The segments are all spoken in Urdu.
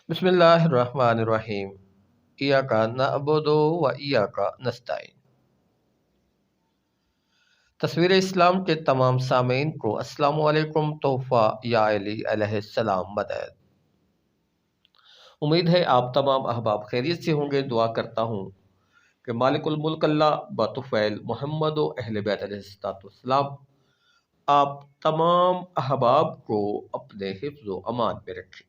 بسم اللہ الرحمن الرحیم ایاک نعبد و ایاک نستعین۔ تصویر اسلام کے تمام سامعین کو السلام علیکم۔ تحفہ یا علی علیہ السلام مدد۔ امید ہے آپ تمام احباب خیریت سے ہوں گے۔ دعا کرتا ہوں کہ مالک الملک اللہ بطفیل محمد و اہل بیت علیہ السلام آپ تمام احباب کو اپنے حفظ و امان میں رکھیں،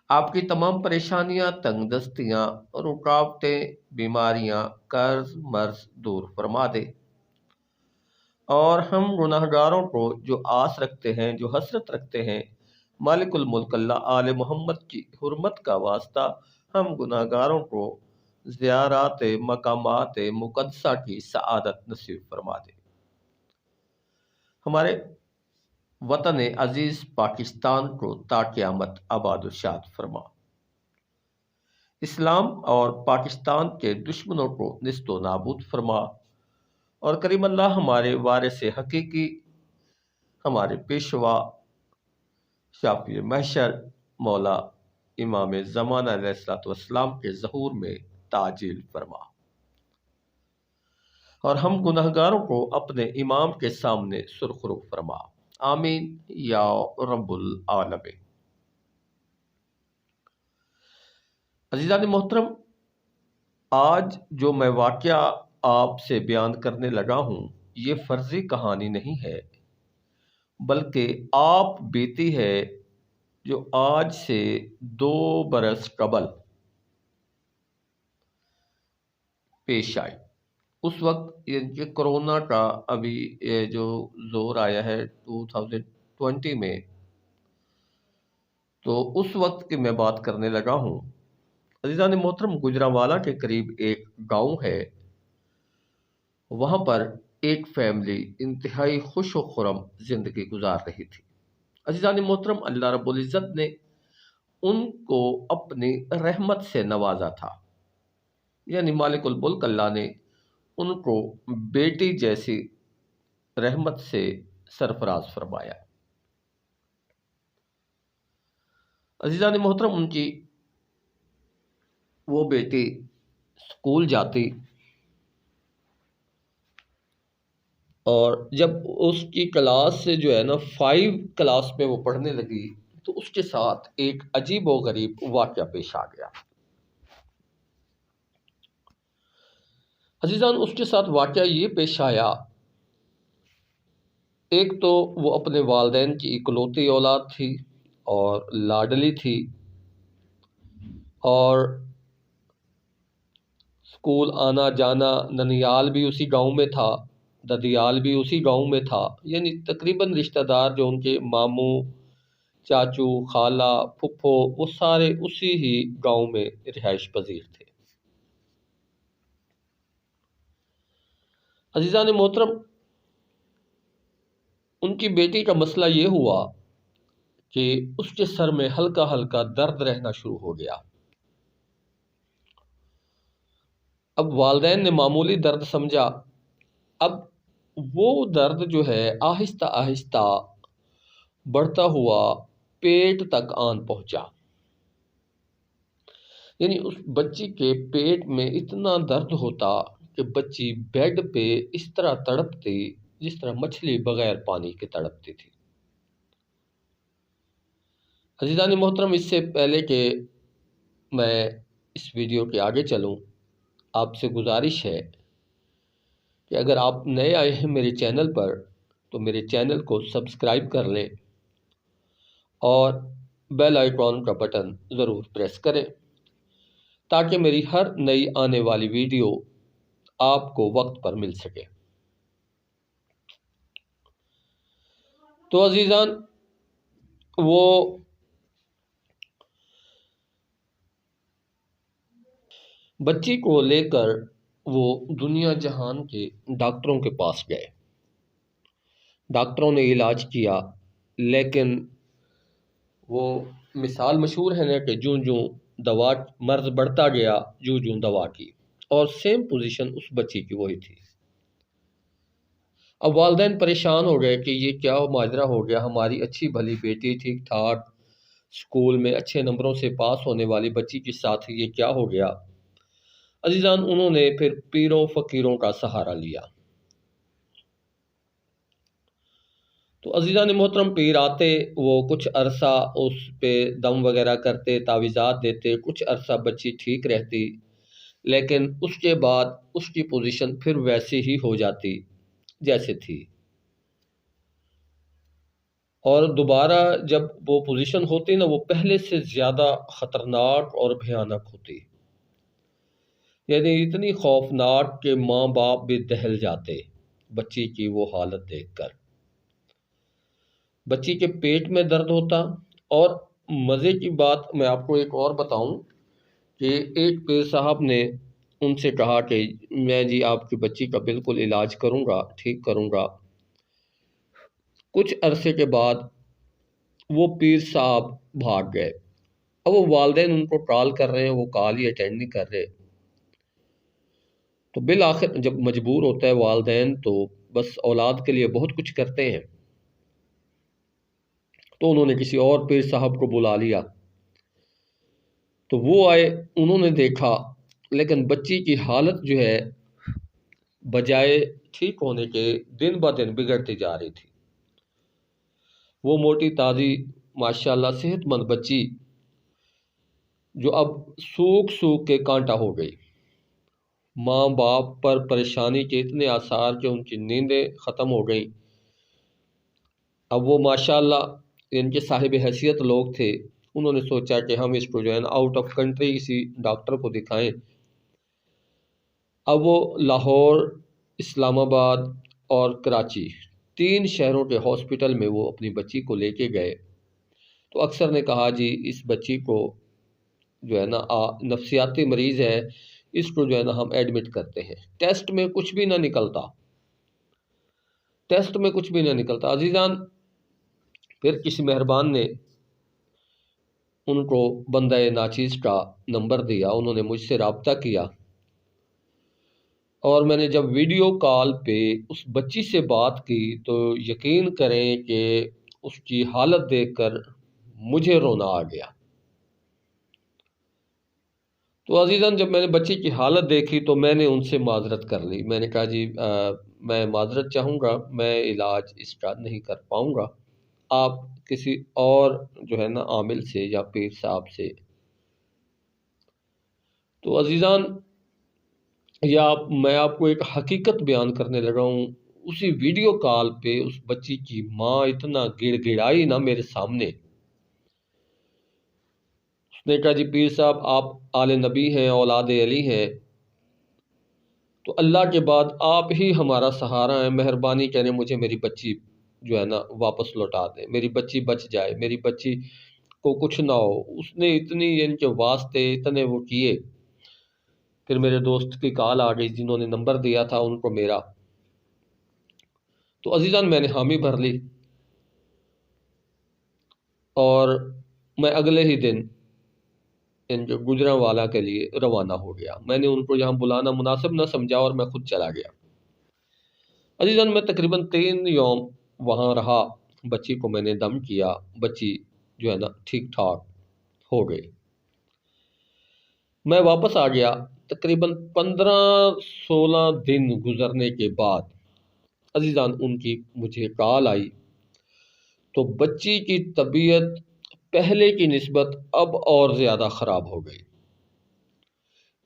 آپ کی تمام پریشانیاں، تنگ دستیاں، رکاوٹیں، بیماریاں، قرض مرض دور فرما دے، اور ہم گناہ گاروں کو جو آس رکھتے ہیں، جو حسرت رکھتے ہیں، مالک الملک اللہ آل محمد کی حرمت کا واسطہ ہم گناہ گاروں کو زیارات مقامات مقدسہ کی سعادت نصیب فرما دے۔ ہمارے وطن عزیز پاکستان کو تا قیامت آباد و شاد فرما، اسلام اور پاکستان کے دشمنوں کو نیست و نابود فرما، اور کریم اللہ ہمارے وارث حقیقی، ہمارے پیشوا شافی محشر مولا امام زمانہ علیہ السلام کے ظہور میں تعجیل فرما، اور ہم گناہ گاروں کو اپنے امام کے سامنے سرخرو فرما، آمین یا رب العالمین۔ عزیزان محترم، آج جو میں واقعہ آپ سے بیان کرنے لگا ہوں، یہ فرضی کہانی نہیں ہے، بلکہ آپ بیتی ہے جو آج سے 2 برس قبل پیش آئی۔ اس وقت یہ کرونا کا ابھی یہ جو زور آیا ہے 2020 میں، تو اس وقت کی میں بات کرنے لگا ہوں۔ عزیزان محترم، گجرانوالہ کے قریب ایک گاؤں ہے، وہاں پر ایک فیملی انتہائی خوش و خرم زندگی گزار رہی تھی۔ عزیزان محترم، اللہ رب العزت نے ان کو اپنی رحمت سے نوازا تھا، یعنی مالک الملک اللہ نے ان کو بیٹی جیسی رحمت سے سرفراز فرمایا۔ عزیزان محترم، ان کی وہ بیٹی اسکول جاتی، اور جب اس کی کلاس سے جو ہے نا 5 کلاس میں وہ پڑھنے لگی، تو اس کے ساتھ ایک عجیب و غریب واقعہ پیش آ گیا۔ عزیزان، اس کے ساتھ واقعہ یہ پیش آیا، ایک تو وہ اپنے والدین کی اکلوتی اولاد تھی اور لاڈلی تھی، اور اسکول آنا جانا، ننیال بھی اسی گاؤں میں تھا، ددیال بھی اسی گاؤں میں تھا، یعنی تقریباً رشتہ دار جو ان کے ماموں، چاچو، خالہ، پھپھو، وہ سارے اسی ہی گاؤں میں رہائش پذیر تھے۔ عزیزان محترم، ان کی بیٹی کا مسئلہ یہ ہوا کہ اس کے سر میں ہلکا ہلکا درد رہنا شروع ہو گیا۔ اب والدین نے معمولی درد سمجھا، اب وہ درد جو ہے آہستہ آہستہ بڑھتا ہوا پیٹ تک آن پہنچا، یعنی اس بچی کے پیٹ میں اتنا درد ہوتا کہ بچی بیڈ پہ اس طرح تڑپتی جس طرح مچھلی بغیر پانی کے تڑپتی تھی۔ عزیزان محترم، اس سے پہلے کہ میں اس ویڈیو کے آگے چلوں، آپ سے گزارش ہے کہ اگر آپ نئے آئے ہیں میرے چینل پر تو میرے چینل کو سبسکرائب کر لیں اور بیل آئیکن کا بٹن ضرور پریس کریں، تاکہ میری ہر نئی آنے والی ویڈیو آپ کو وقت پر مل سکے۔ تو عزیزان، وہ بچی کو لے کر وہ دنیا جہان کے ڈاکٹروں کے پاس گئے۔ ڈاکٹروں نے علاج کیا، لیکن وہ مثال مشہور ہے نا کہ جوں جوں دوا مرض بڑھتا گیا، جوں جوں دوا کی، اور سیم پوزیشن اس بچی کی وہی تھی۔ اب والدین پریشان ہو گئے کہ یہ کیا ماجرا ہو گیا، ہماری اچھی بھلی بیٹی ٹھیک ٹھاک اسکول میں اچھے نمبروں سے پاس ہونے والی بچی کے ساتھ یہ کیا ہو گیا؟ عزیزان، انہوں نے پھر پیروں فقیروں کا سہارا لیا۔ تو عزیزان محترم، پیر آتے، وہ کچھ عرصہ اس پہ دم وغیرہ کرتے، تعویذات دیتے، کچھ عرصہ بچی ٹھیک رہتی، لیکن اس کے بعد اس کی پوزیشن پھر ویسی ہی ہو جاتی جیسے تھی، اور دوبارہ جب وہ پوزیشن ہوتی نا، وہ پہلے سے زیادہ خطرناک اور بھیانک ہوتی، یعنی اتنی خوفناک کہ ماں باپ بھی دہل جاتے بچی کی وہ حالت دیکھ کر۔ بچی کے پیٹ میں درد ہوتا، اور مزے کی بات میں آپ کو ایک اور بتاؤں کہ ایک پیر صاحب نے ان سے کہا کہ میں جی آپ کی بچی کا بالکل علاج کروں گا، ٹھیک کروں گا۔ کچھ عرصے کے بعد وہ پیر صاحب بھاگ گئے۔ اب وہ والدین ان کو کال کر رہے ہیں، وہ کال ہی اٹینڈ نہیں کر رہے۔ تو بالآخر جب مجبور ہوتا ہے والدین تو بس اولاد کے لیے بہت کچھ کرتے ہیں، تو انہوں نے کسی اور پیر صاحب کو بلا لیا۔ تو وہ آئے، انہوں نے دیکھا، لیکن بچی کی حالت جو ہے بجائے ٹھیک ہونے کے دن بہ دن بگڑتی جا رہی تھی۔ وہ موٹی تازی ماشاءاللہ صحت مند بچی جو اب سوکھ سوکھ کے کانٹا ہو گئی، ماں باپ پر پریشانی کے اتنے آثار کہ ان کی نیندیں ختم ہو گئیں۔ اب وہ ماشاءاللہ ان کے صاحب حیثیت لوگ تھے، انہوں نے سوچا کہ ہم اس کو جو ہے نا آؤٹ آف کنٹری کسی ڈاکٹر کو دکھائیں۔ اب وہ لاہور، اسلام آباد اور کراچی، 3 شہروں کے ہاسپٹل میں وہ اپنی بچی کو لے کے گئے۔ تو اکثر نے کہا جی اس بچی کو جو ہے نا نفسیاتی مریض ہے، اس کو جو ہے نا ہم ایڈمٹ کرتے ہیں۔ ٹیسٹ میں کچھ بھی نہ نکلتا، ٹیسٹ میں کچھ بھی نہ نکلتا۔ عزیزان، پھر کسی مہربان نے ان کو بندہ ناچیز کا نمبر دیا، انہوں نے مجھ سے رابطہ کیا، اور میں نے جب ویڈیو کال پہ اس بچی سے بات کی تو یقین کریں کہ اس کی حالت دیکھ کر مجھے رونا آ گیا۔ تو عزیزان، جب میں نے بچی کی حالت دیکھی تو میں نے ان سے معذرت کر لی۔ میں نے کہا جی میں معذرت چاہوں گا، میں علاج اس کا نہیں کر پاؤں گا، آپ کسی اور جو ہے نا عامل سے یا پیر صاحب سے۔ تو عزیزان، میں آپ کو ایک حقیقت بیان کرنے لگا ہوں۔ اسی ویڈیو کال پہ اس بچی کی ماں اتنا گڑ گڑائی نا میرے سامنے، اس نے کہا جی پیر صاحب آپ آل نبی ہیں، اولاد علی ہیں، تو اللہ کے بعد آپ ہی ہمارا سہارا ہے، مہربانی کریں مجھے میری بچی جو ہے نا واپس لوٹا دیں، میری بچی بچ جائے، میری بچی کو کچھ نہ ہو۔ اس نے اتنی ان کے واسطے اتنے وہ کیے۔ پھر میرے دوست کی کال آ گئی جنہوں نے نمبر دیا تھا ان کو میرا، تو عزیزان میں نے حامی بھر لی، اور میں اگلے ہی دن ان کے گجرانوالہ کے لیے روانہ ہو گیا۔ میں نے ان کو یہاں بلانا مناسب نہ سمجھا اور میں خود چلا گیا۔ عزیزان، میں تقریباً 3 یوم وہاں رہا، بچی کو میں نے دم کیا، بچی جو ہے نا ٹھیک ٹھاک ہو گئی۔ میں واپس آ گیا، تقریباً 15-16 دن گزرنے کے بعد عزیزان ان کی مجھے کال آئی، تو بچی کی طبیعت پہلے کی نسبت اب اور زیادہ خراب ہو گئی،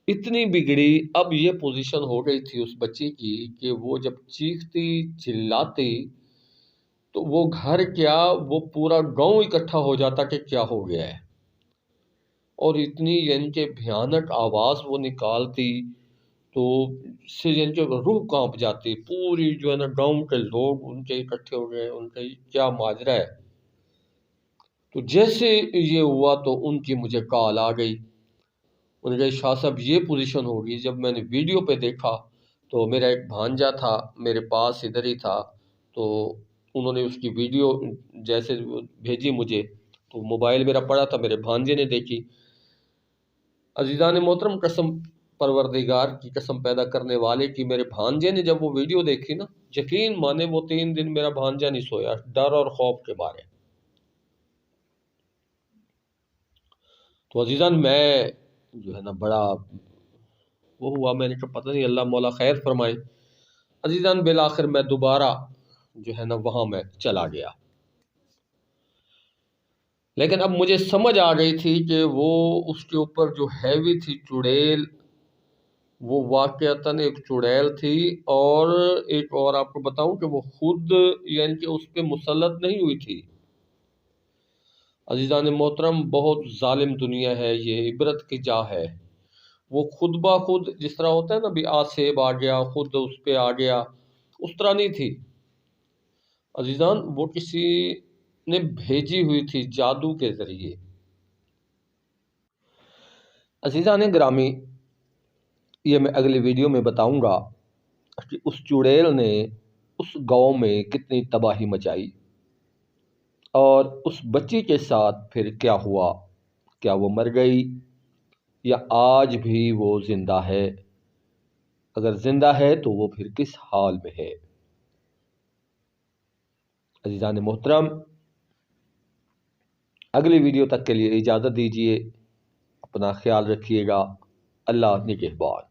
اتنی بگڑی، اب یہ پوزیشن ہو گئی تھی اس بچی کی کہ وہ جب چیختی چلاتی تو وہ گھر کیا، وہ پورا گاؤں اکٹھا ہو جاتا کہ کیا ہو گیا ہے، اور اتنی یعنی کہ بھیانک آواز وہ نکالتی تو اس سے یعنی کہ روح کانپ جاتی، پوری جو ہے نا گاؤں کے لوگ ان کے اکٹھے ہو گئے، ان کا کیا ماجرا ہے۔ تو جیسے یہ ہوا تو ان کی مجھے کال آ گئی، انہوں نے کہا شاہ صاحب یہ پوزیشن ہوگی۔ جب میں نے ویڈیو پہ دیکھا تو میرا ایک بھانجا تھا میرے پاس ادھر ہی تھا، تو انہوں نے اس کی ویڈیو جیسے بھیجی مجھے، تو موبائل میرا پڑا تھا، میرے بھانجے نے دیکھی۔ عزیزان محترم، قسم پروردگار کی، قسم پیدا کرنے والے کی، میرے بھانجے نے جب وہ ویڈیو دیکھی نا، یقین مانے وہ 3 دن میرا بھانجا نہیں سویا، ڈر اور خوف کے مارے۔ تو عزیزان میں جو ہے نا بڑا وہ ہوا، میں نے کہا پتہ نہیں اللہ مولا خیر فرمائے۔ عزیزان بالآخر میں دوبارہ جو ہے نا وہاں میں چلا گیا، لیکن اب مجھے سمجھ آ گئی تھی کہ وہ اس کے اوپر جو ہیوی تھی چڑیل، وہ واقعتاً ایک چڑیل تھی، اور ایک اور آپ کو بتاؤں کہ وہ خود یعنی کہ اس پہ مسلط نہیں ہوئی تھی۔ عزیزان محترم بہت ظالم دنیا ہے یہ، عبرت کی جا ہے۔ وہ خود بخود جس طرح ہوتا ہے نا بھی آسیب آ گیا خود اس پہ آ گیا، اس طرح نہیں تھی عزیزان، وہ کسی نے بھیجی ہوئی تھی جادو کے ذریعے۔ عزیزان گرامی، یہ میں اگلی ویڈیو میں بتاؤں گا کہ اس چڑیل نے اس گاؤں میں کتنی تباہی مچائی، اور اس بچی کے ساتھ پھر کیا ہوا، کیا وہ مر گئی یا آج بھی وہ زندہ ہے؟ اگر زندہ ہے تو وہ پھر کس حال میں ہے؟ عزیزان محترم، اگلی ویڈیو تک کے لیے اجازت دیجیے، اپنا خیال رکھیے گا، اللہ نگہبان۔